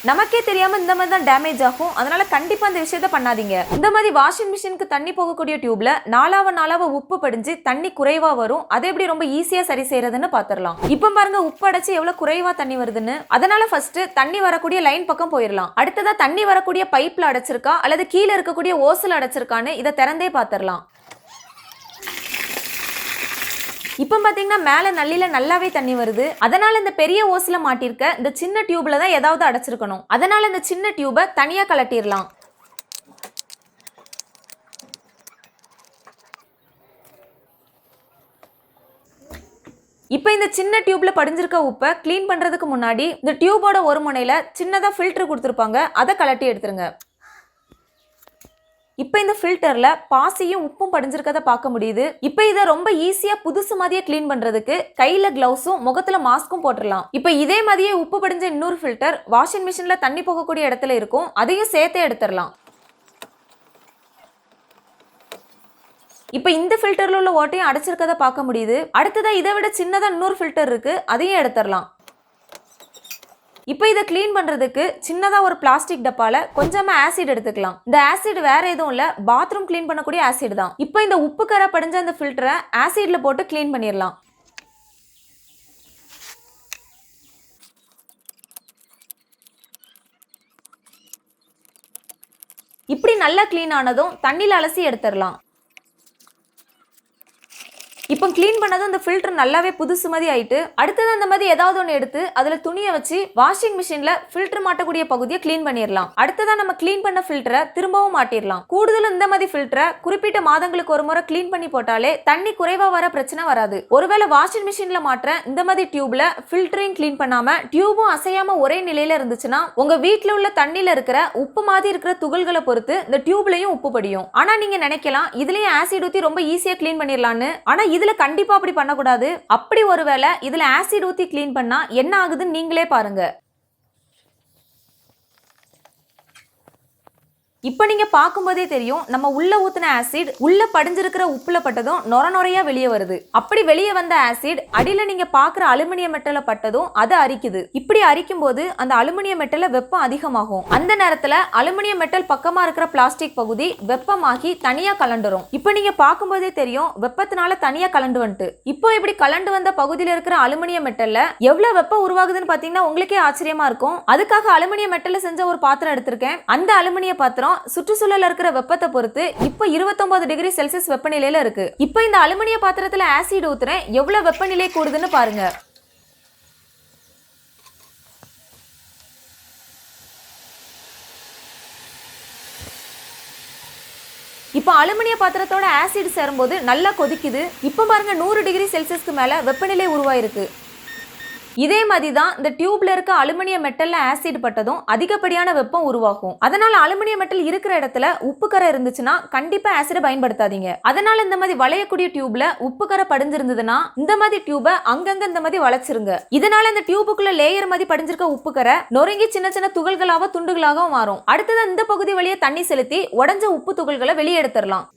நமக்கே தெரியாம இந்த மாதிரி தான் டேமேஜ் ஆகும். அதனால கண்டிப்பா இந்த விஷயத்த பண்ணாதீங்க. இந்த மாதிரி வாஷிங் மிஷினுக்கு தண்ணி போகக்கூடிய டியூப்ல நாளாவ உப்பு படிஞ்சு தண்ணி குறைவா வரும். அதை எப்படி ரொம்ப ஈஸியா சரி செய்யறதுன்னு பாத்துரலாம். இப்ப பாருங்க உப்பு அடைச்சு எவ்வளவு குறைவா தண்ணி வருதுன்னு. அதனால ஃபர்ஸ்ட் தண்ணி வரக்கூடிய லைன் பக்கம் போயிடலாம். அடுத்ததா தண்ணி வரக்கூடிய பைப்ல அடைச்சிருக்கா அல்லது கீழே இருக்கக்கூடிய ஓஸ்ல அடைச்சிருக்கான்னு இதை திறந்தே பாத்துரலாம். இப்போ பாத்தீங்கன்னா மேல நல்லில நல்லாவே தண்ணி வருது. அதனால இந்த பெரிய ஓஸ்ல மாட்டிருக்க இந்த சின்ன டியூப்ல தான் ஏதாவது அடைச்சிருக்கணும். அதனால இந்த சின்ன டியூபை தனியா கலட்டிடலாம். இப்போ இந்த சின்ன டியூப்ல படிஞ்சிருக்க உப்பை கிளீன் பண்றதுக்கு முன்னாடி இந்த டியூபோட ஒரு முனையில சின்னதா ஃபில்டர் கொடுத்துருப்பாங்க, அதை கலட்டி எடுத்துருங்க. இப்போ இந்த ஃபில்டர்ல பாசியும் உப்பும் படிஞ்சிருக்கத பார்க்க முடியுது. இப்போ இதை ரொம்ப ஈஸியா புதுசு மாதிரியே கிளீன் பண்றதுக்கு கையில கிளவுஸும் முகத்துல மாஸ்க்கும் போட்டுடலாம். இப்போ இதே மாதிரியே உப்பு படிஞ்ச இன்னொரு ஃபில்டர் வாஷிங் மிஷின்ல தண்ணி போகக்கூடிய இடத்துல இருக்கும், அதையும் சேர்த்தே எடுத்துடலாம். இப்போ இந்த ஃபில்டர்ல உள்ள ஓட்டையும் அடைச்சிருக்கத பார்க்க முடியுது. அடுத்ததா இதை விட சின்னதா இன்னொரு ஃபில்டர் இருக்கு, அதையும் எடுத்துடலாம். இப்போ இதை கிளீன் பண்றதுக்கு சின்னதா ஒரு பிளாஸ்டிக் டப்பால கொஞ்சமா ஆசிட் எடுத்துக்கலாம். இந்த ஆசிட் வேற எதுவும் இல்ல, பாத்ரூம் கிளீன் பண்ணக்கூடிய ஆசிட் தான். இப்போ இந்த உப்பு கரை படிஞ்ச அந்த ஃபில்டரை ஆசிட்ல போட்டு கிளீன் பண்ணிடலாம். இப்படி நல்லா கிளீன் ஆனதும் தண்ணில அலசி எடுத்துடலாம். இப்போ கிளீன் பண்ணதும் இந்த ஃபில்டர் நல்லாவே புதுசு மாதிரி ஆயிட்டு, அடுத்தது அந்த மாதிரி ஏதாவது ஒன்று எடுத்து அதுல துணியை வச்சு வாஷிங் மிஷின்ல ஃபில்டர் மாட்டக்கூடிய பகுதியை கிளீன் பண்ணிடலாம். அடுத்ததான் நம்ம கிளீன் பண்ண ஃபில்டரை திரும்பவும் மாட்டிடலாம். கூடுதலும் இந்த மாதிரி ஃபில்டரை குறிப்பிட்ட மாதங்களுக்கு ஒரு முறை கிளீன் பண்ணி போட்டாலே தண்ணி குறைவா வர பிரச்சனை வராது. ஒருவேளை வாஷிங் மிஷின்ல மாற்ற இந்த மாதிரி டியூப்ல ஃபில்டரையும் கிளீன் பண்ணாம டியூபும் அசையாம ஒரே நிலையில இருந்துச்சுன்னா உங்க வீட்டுல உள்ள தண்ணியில இருக்கிற உப்பு மாதிரி இருக்கிற துகள்களை பொறுத்து இந்த டியூப்லயும் உப்பு படியும். ஆனா நீங்க நினைக்கலாம் இதுலயும் ஆசிட் ஊத்தி ரொம்ப ஈஸியா கிளீன் பண்ணிடலான்னு. ஆனா இதுல கண்டிப்பா அப்படி பண்ணக்கூடாது. அப்படி ஒருவேளை இதுல ஆசிட் ஊத்தி கிளீன் பண்ணா என்ன ஆகுதுன்னு நீங்களே பாருங்க. இப்போ நீங்க பார்க்கும்போதே தெரியும் நம்ம உள்ள ஊத்தின ஆசிட் உள்ள படிஞ்சிருக்கிற உப்புல பட்டதும் நொர நொறையா வெளியே வருது. அப்படி வெளியே வந்த ஆசிட் அடியில நீங்க பாக்குற அலுமினியம் மெட்டல பட்டதும் அது அரிக்குது. இப்படி அரிக்கும் போது அந்த அலுமினியம் மெட்டல வெப்பம் அதிகமாகும். அந்த நேரத்துல அலுமினியம் மெட்டல் பக்கமா இருக்கிற பிளாஸ்டிக் பகுதி வெப்பமாகி தனியா கலண்டுரும். இப்போ நீங்க பார்க்கும்போதே தெரியும் வெப்பத்தினால தனியா கலண்டு வந்துட்டு. இப்போ இப்படி கலண்டு வந்த பகுதியில இருக்கிற அலுமினியம் மெட்டல்ல எவ்வளவு வெப்பம் உருவாகுதுன்னு பாத்தீங்கன்னா உங்களுக்கே ஆச்சரியமா இருக்கும். அதுக்காக அலுமினியம் மெட்டல்ல செஞ்ச ஒரு பாத்திரம் எடுத்திருக்கேன். அந்த அலுமினிய பாத்திரம் சுற்றுச்சூழல் இருக்கிற வெப்பத்தை பொறுத்து இப்போ 29 டிகிரி செல்சியஸ் வெப்பநிலையில இருக்கு. இப்போ இந்த அலுமினிய பாத்திரத்துல ஆசிட் ஊத்துறேன், எவ்வளவு வெப்பநிலை கூடுதுன்னு பாருங்க. இப்போ அலுமினிய பாத்திரத்தோட ஆசிட் சேரும்போது நல்லா கொதிக்குது. இப்போ பாருங்க 100 டிகிரி செல்சியஸ்க்கு மேல வெப்பநிலை உருவாயிருக்கு. இதே மாதிரி தான் இந்த டியூப்ல இருக்க அலுமினிய மெட்டல்ல ஆசிட் பட்டதும் அதிகப்படியான வெப்பம் உருவாகும். அதனால அலுமினிய மெட்டல் இருக்கிற இடத்துல உப்பு கரை இருந்துச்சுன்னா கண்டிப்பா ஆசிட் பயன்படுத்தாதீங்க. அதனால இந்த மாதிரி வளையக்கூடிய டியூப்ல உப்பு கரை படிஞ்சிருந்ததுன்னா இந்த மாதிரி டியூபை அங்கங்க இந்த மாதிரி வளைச்சிருங்க. இதனால இந்த டியூபுக்குள்ள லேயர் மாதிரி படிஞ்சிருக்க உப்பு கரை நொறுங்கி சின்ன சின்ன துகள்களாக துண்டுகளாக மாறும். அடுத்தது இந்த பகுதி வழியே தண்ணி செலுத்தி உடஞ்ச உப்பு துகள்களை வெளியே எடுத்துடலாம்.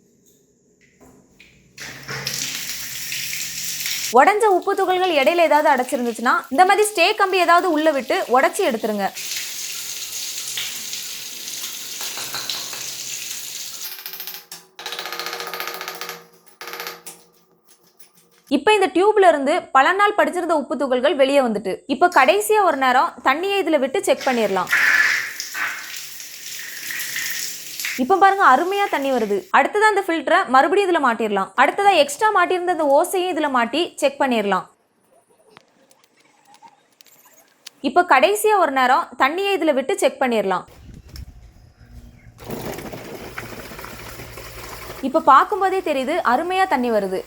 உடஞ்ச உப்பு துகள்கள் இடையில ஏதாவது அடைச்சிருந்துச்சுன்னா இந்த மாதிரி ஸ்டே கம்பி ஏதாவது உள்ள விட்டு உடைச்சி எடுத்துருங்க. இப்போ இந்த டியூப்ல இருந்து பல நாள் படிச்சிருந்த உப்பு துகள்கள் வெளியே வந்துட்டு இப்போ கடைசியா ஒரு நேரம் தண்ணியை இதுல விட்டு செக் பண்ணிடலாம். இப்போ பாருங்க அருமையா தண்ணி வருது. அடுத்ததா அந்த ஃபில்டரை மறுபடியும் இதுல மாட்டிடலாம். அடுத்ததா எக்ஸ்ட்ரா மாட்டியிருந்த அந்த ஓசையும் இதுல மாட்டி செக் பண்ணிடலாம். இப்போ கடைசியா ஒரு நேரம் தண்ணியை இதுல விட்டு செக் பண்ணிடலாம். இப்போ பார்க்கும்போதே தெரியுது அருமையா தண்ணி வருது.